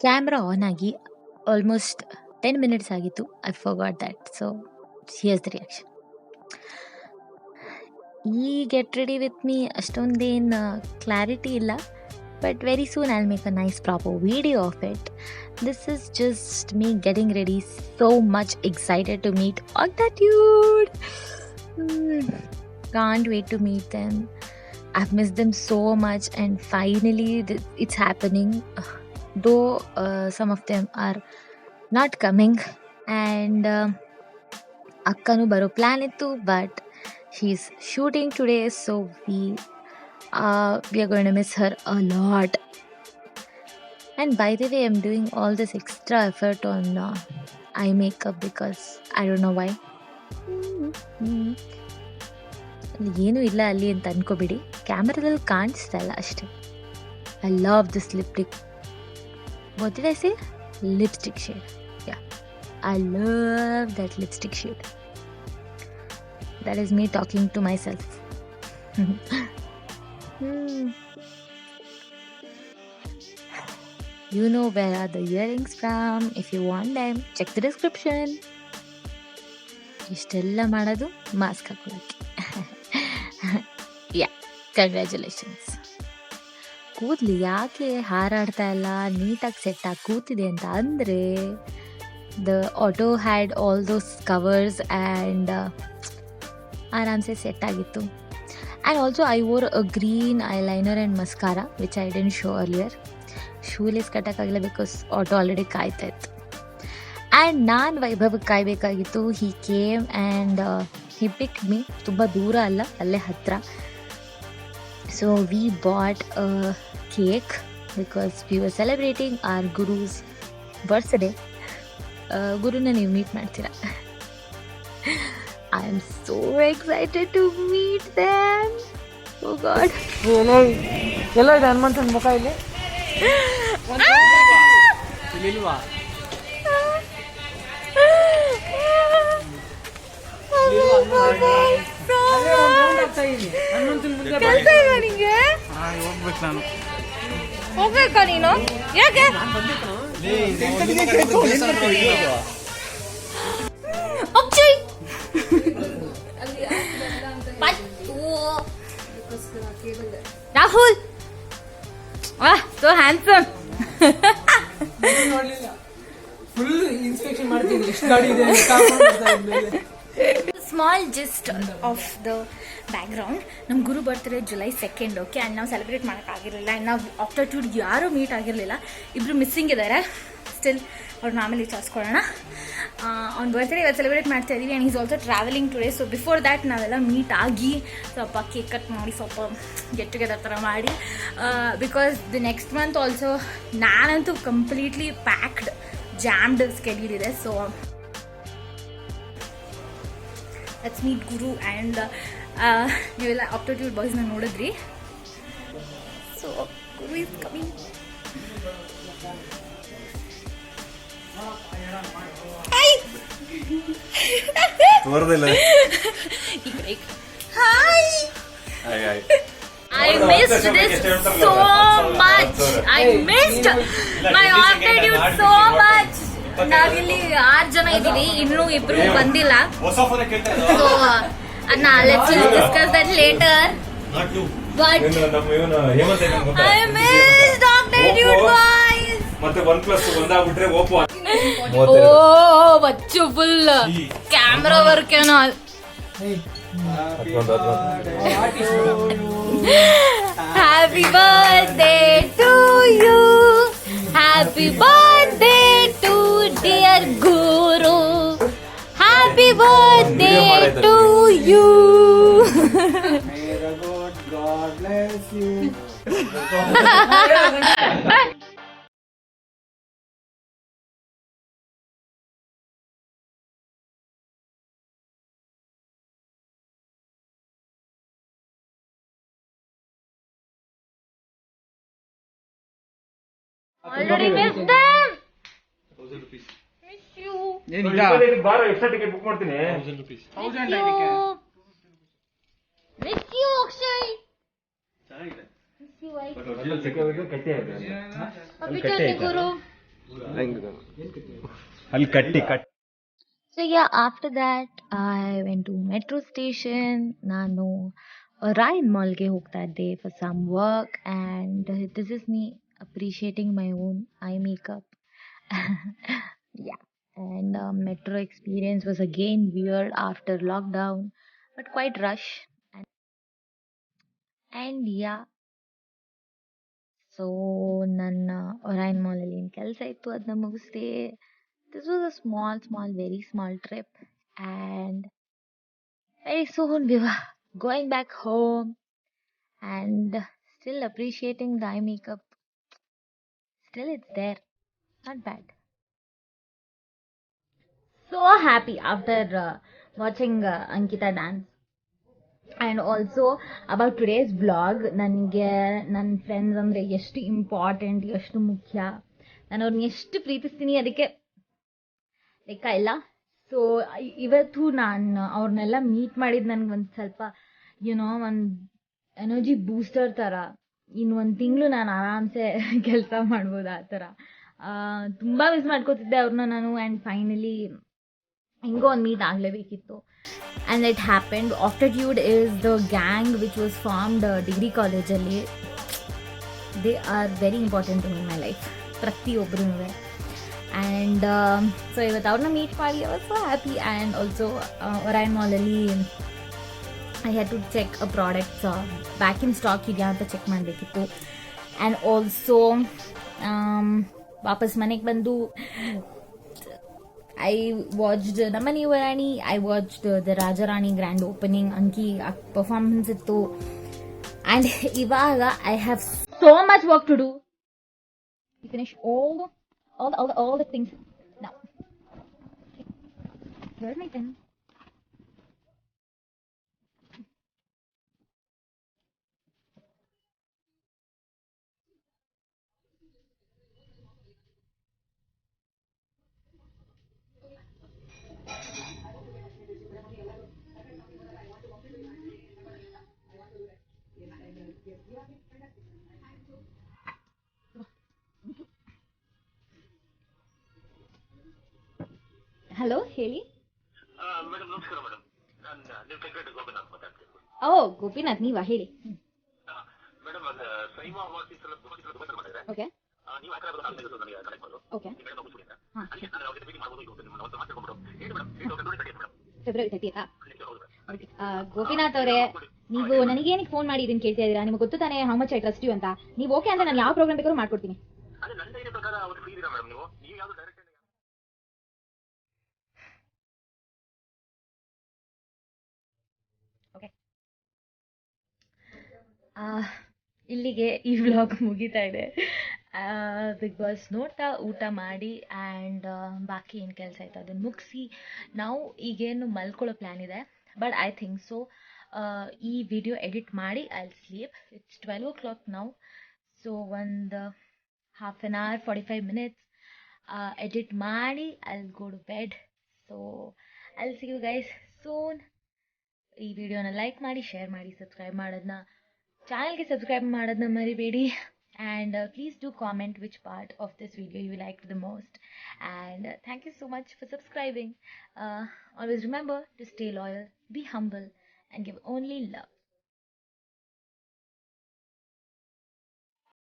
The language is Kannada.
ಕ್ಯಾಮ್ರಾ ಆನ್ ಆಗಿ ಆಲ್ಮೋಸ್ಟ್ 10 ಮಿನಿಟ್ಸ್ ಆಗಿತ್ತು. I forgot that. So here's the reaction. ಈ ಗೆಟ್ ರೆಡಿ ವಿತ್ ಮೀ ಅಷ್ಟೊಂದೇನು ಕ್ಲಾರಿಟಿ ಇಲ್ಲ, but very soon I'll make a nice proper video of it. This is just me getting ready. So much excited to meet Octatude. Can't wait to meet them. I've missed them so much, and finally it's happening. Though some of them are not coming, and akkanu baro plan ittu, but she's shooting today, so we are going to miss her a lot. And by the way, I'm doing all this extra effort on eye makeup because I don't know why. ಏನು ಇಲ್ಲ ಅಲ್ಲಿ ಅಂತ ಅನ್ಕೋಬಿಡಿ, ಕ್ಯಾಮ್ರಾದಲ್ಲಿ ಕಾಣಿಸ್ತಾ ಇಲ್ಲ ಅಷ್ಟೇ. I love this lipstick. What did I say? Lipstick shade. Yeah, I love that lipstick shade. That is me talking to myself. You know where are the earrings from. If you want them, check the description. ಇಷ್ಟೆಲ್ಲ ಮಾಡೋದು ಮಾಸ್ಕ್ ಹಾಕೊಳ್ಳೋಕ್ಕೆ. ಯಾ, ಕಂಗ್ರ್ಯಾಚುಲೇಷನ್ಸ್. ಕೂದಲು ಯಾಕೆ ಹಾರಾಡ್ತಾ ಇಲ್ಲ, ನೀಟಾಗಿ ಸೆಟ್ಟಾಗಿ ಕೂತಿದೆ ಅಂತ ಅಂದರೆ, the auto had all those covers and ಆರಾಮ್ಸೆ ಸೆಟ್ ಆಗಿತ್ತು. And also I wore a green eyeliner and mascara which I didn't show earlier. Shoelace ಕಟ್ಟೋಕ್ಕಾಗಿಲ್ಲ ಬಿಕಾಸ್ ಆಟೋ ಆಲ್ರೆಡಿ ಕಾಯ್ತಾ ಇತ್ತು. ಆ್ಯಂಡ್ ನಾನು ವೈಭವಕ್ಕೆ ಕಾಯಬೇಕಾಗಿತ್ತು. He came and he pick me. ತುಂಬ ದೂರ ಅಲ್ಲ, ಅಲ್ಲೇ ಹತ್ತಿರ. So we bought a cake because we were celebrating our Guru's birthday. ಗುರುನ ನೀವು ಮೀಟ್ ಮಾಡ್ತೀರಾ. I am so excited to meet them. Oh god. ಎಲ್ಲ ಇದೆ ಹನುಮಂತನ ಮುಖ ಇಲ್ಲಿ. ಹೋಗ್ಬೇಕಾ ನೀನು? ಯಾಕೆ? Rahul, so handsome. Full inspection ಮಾಡ್ತೀನಿ, ಎಷ್ಟು ಗಾಡಿ ಇದೆ. Small gist of the background. ನಮ್ಮ Guru birthday July 2nd. Okay, and ನಾವು ಸೆಲೆಬ್ರೇಟ್ ಮಾಡೋಕ್ಕಾಗಿರಲಿಲ್ಲ. ಆ್ಯಂಡ್ ನಾವು ಆಫ್ಟರ್ಟ್ಯೂಡ್ ಯಾರೂ ಮೀಟ್ ಆಗಿರಲಿಲ್ಲ. ಇಬ್ಬರು ಮಿಸ್ಸಿಂಗ್ ಇದ್ದಾರೆ. ಸ್ಟಿಲ್ ಅವ್ರನ್ನ ಆಮೇಲೆ ವಿಚಾರಿಸ್ಕೊಳ್ಳೋಣ. ಅವ್ನ ಬರ್ತ್ಡೇ ಇವತ್ತು ಸೆಲೆಬ್ರೇಟ್ ಮಾಡ್ತಾ ಇದ್ದೀವಿ. And is also travelling today. So before that ನಾವೆಲ್ಲ ಮೀಟ್ ಆಗಿ ಸ್ವಲ್ಪ ಕೇಕ್ ಕಟ್ ಮಾಡಿ ಸ್ವಲ್ಪ ಗೆಟ್ ಟುಗೆದರ್ ಥರ ಮಾಡಿ, because the next month also ನಾನಂತೂ ಕಂಪ್ಲೀಟ್ಲಿ ಪ್ಯಾಕ್ಡ್ ಜಾಮ್ಡ್ ಸ್ಕೆಡ್ಯೂಲ್ ಇದೆ. So let's meet Guru. And ನೀವೆಲ್ಲ ಆಪ್ಟಿಟ್ಯೂಡ್ ಬಾಯ್ಸ್ನ ನೋಡಿದ್ರಿ. So Guru is coming. I missed this so much. I missed my Octatude so much. ನಾವಿಲ್ಲಿ 6 ಜನ ಇದ್ದೀವಿ, ಇನ್ನೂ ಇಬ್ರು ಬಂದಿಲ್ಲ. ಸೊ ಅದನ್ನ let's discuss that later. But I missed Octatude guys. ಮತ್ತೆ 1+1 ಆಗ್ಬಿಟ್ರೆ ಓಪೋ. ಓ ಬಚ್ಚು ಫುಲ್ ಕ್ಯಾಮ್ರಾ ವರ್ಕ್ ಏನೋ. Happy birthday to you. Happy birthday to dear Guru. Happy birthday to you. May the good God bless you. Already missed them. 1000 rupees. Miss you. ಬಾರ ಎಕ್ಸ್ಟ್ರಾ ಟಿಕೆಟ್ ಬುಕ್ ಮಾಡ್ತೀನಿ. 1000 rupees. 1000 Miss you, Akshay. ಚೆನ್ನಾಗಿದೆ. ಬಟ್ ಒರಿಜಿನಲ್ ಸಿಕ್ಕೋದು ಕಟ್ಟಿ ಆಯ್ತು ಅಲ್ಲಿ ಕಟ್ಟಿ ಕಟ್ಟಿ. So yeah, after that I went to metro station. ನಾನು Orion Mall ಗೆ ಹೋಗ್ತಾ ಇದ್ದೆ for some work, and this is me appreciating my own eye makeup. Yeah, and metro experience was again weird after lockdown, but quite rush. And yeah, so ನನ್ನ Orion Mall ಅಲ್ಲಿ ಏನು ಕೆಲಸ ಇತ್ತು ಅದನ್ನ ಮುಗಿಸ್ದೆ. This was a small, very small trip, and very soon we were going back home, and still appreciating the eye makeup. Still, it's there, not bad. So happy after watching Ankita dance. And also about today's vlog, ನನಗೆ ನನ್ನ ಫ್ರೆಂಡ್ಸ್ ಅಂದರೆ ಎಷ್ಟು ಇಂಪಾರ್ಟೆಂಟ್, ಎಷ್ಟು ಮುಖ್ಯ, ನಾನು ಅವ್ರನ್ನ ಎಷ್ಟು ಪ್ರೀತಿಸ್ತೀನಿ ಅದಕ್ಕೆ ಲೆಕ್ಕ ಇಲ್ಲ. ಸೊ ಇವತ್ತು ನಾನು ಅವ್ರನ್ನೆಲ್ಲ ಮೀಟ್ ಮಾಡಿದ್ದು ನನಗೆ ಒಂದು ಸ್ವಲ್ಪ ಒಂದು ಎನರ್ಜಿ ಬೂಸ್ಟರ್ ಥರ. ಇನ್ನು ಒಂದು ತಿಂಗಳು ನಾನು ಆರಾಮ್ಸೆ ಕೆಲಸ ಮಾಡ್ಬೋದು ಆ ಥರ. ತುಂಬ ಮಿಸ್ ಮಾಡ್ಕೋತಿದ್ದೆ ಅವ್ರನ್ನ ನಾನು. ಆ್ಯಂಡ್ ಫೈನಲಿ ಹೆಂಗೋ ಒಂದು meet ಆಗಲೇಬೇಕಿತ್ತು. And it happened. Optitude is the gang which was formed degree ಕಾಲೇಜಲ್ಲಿ. They are very important to me in my life. ಪ್ರತಿಯೊಬ್ಬರೂ. And so ಇವತ್ತು ಅವ್ರನ್ನ ಮೀಟ್ ಮಾಡಿ I was so happy. And also Orion Mallಲ್ಲಿ I had to check a product back in stock ಇದೆಯಾ ಅಂತ ಚೆಕ್ ಮಾಡಬೇಕಿತ್ತು. ಆ್ಯಂಡ್ ಆಲ್ಸೋ ವಾಪಸ್ ಮನೆಗೆ ಬಂದು I watched Namani Varani. I watched the Rajarani grand opening. Anki performance ittu. And ivaga I have so much work to do. We finish all the things now. Where's my pen? Hello, ಹೇಳಿ. ಮೇಡಮ್ ನಮಸ್ಕಾರ ಮೇಡಮ್. ನಾನು ನೀವು ಟೆಕ್ರೇಟ್ ಗೋಪಿನಾಥ್ ಮಾತಾಡ್ತೀನಿ. ಓ, ಗೋಪಿನಾಥ್ ನೀವಾ? ಹೇಳಿ. ಮೇಡಮ್ ಅದು ಸೈಮಾ ಅವಾರ್ಡ್ಸ್ ಈ ಸಲ ತುಂಬ ಮಾಡಿದ್ರೆ ಓಕೆ. ನೀವು ಆ ಕಡೆ ನನಗೆ ಕನೆಕ್ಟ್ ಮಾಡೋದು. ಓಕೆ. ಮೇಡಮ್ ಮುಗಿಸ್ಬಿಡಿ ಅಂತ. ಅದಕ್ಕೆ ನಾನು ಅವ್ರಿಗೆ ಮೀಟಿಂಗ್ ಮಾಡ್ಬೋದು ಇವತ್ತು ನಿಮ್ಮ ಒಂದು ಮಾತಾಡ್ಕೊಂಡು ಹೇಳಿ ಮೇಡಮ್. February 30th. ಗೋಪಿನಾಥ್ ಅವರೇ, ನೀವು ನನಗೇನಕ್ಕೆ ಫೋನ್ ಮಾಡಿ ಇದನ್ನು ಕೇಳ್ತಾ ಇದ್ದೀರಾ? ನಿಮಗೆ ಗೊತ್ತು ತಾನೇ how much I trust you ಅಂತ. ನೀವು ಓಕೆ ಅಂದ್ರೆ ನಾನು ಯಾವ ಪ್ರೋಗ್ರಾಮ್ ಬೇಕಾದ್ರೂ ಮಾಡ್ಕೊಡ್ತೀನಿ. ಅದೇ ನನ್ನ ಐಡಿಯಾ ಪ್ರಕಾರ ಅವ್ರು ಫ್ರೀ ಇದ್ದೀರಾ ಮೇಡಮ್? ನೀವು ಯಾವುದು ಡೈರೆಕ್ಟ್ ಇಲ್ಲಿಗೆ ಈ ವ್ಲಾಗ್ ಮುಗಿತಾ ಇದೆ. ಬಿಗ್ ಬಾಸ್ ನೋಡ್ತಾ ಊಟ ಮಾಡಿ ಆ್ಯಂಡ್ ಬಾಕಿ ಏನು ಕೆಲಸ ಆಯಿತು ಅದನ್ನು ಮುಗಿಸಿ ನಾವು ಈಗೇನು ಮಲ್ಕೊಳ್ಳೋ ಪ್ಲ್ಯಾನ್ ಇದೆ. ಬಟ್ ಐ ಥಿಂಕ್ ಸೊ ಈ ವಿಡಿಯೋ ಎಡಿಟ್ ಮಾಡಿ ಐ ಸ್ಲೀಪ್. ಇಟ್ಸ್ 12 o'clock ನಾವು. ಸೊ ಒಂದು half an hour 45 minutes edit ಮಾಡಿ I go to bed. So I see you guys soon. ಈ ವಿಡಿಯೋನ ಲೈಕ್ ಮಾಡಿ, ಶೇರ್ ಮಾಡಿ, ಚಾನಲ್ಗೆ ಸಬ್ಸ್ಕ್ರೈಬ್ ಮಾಡೋದನ್ನ ಮರಿಬೇಡಿ. And please do comment which part of this video you liked the most. And thank you so much for subscribing. Always remember to stay loyal, be humble, and give only love.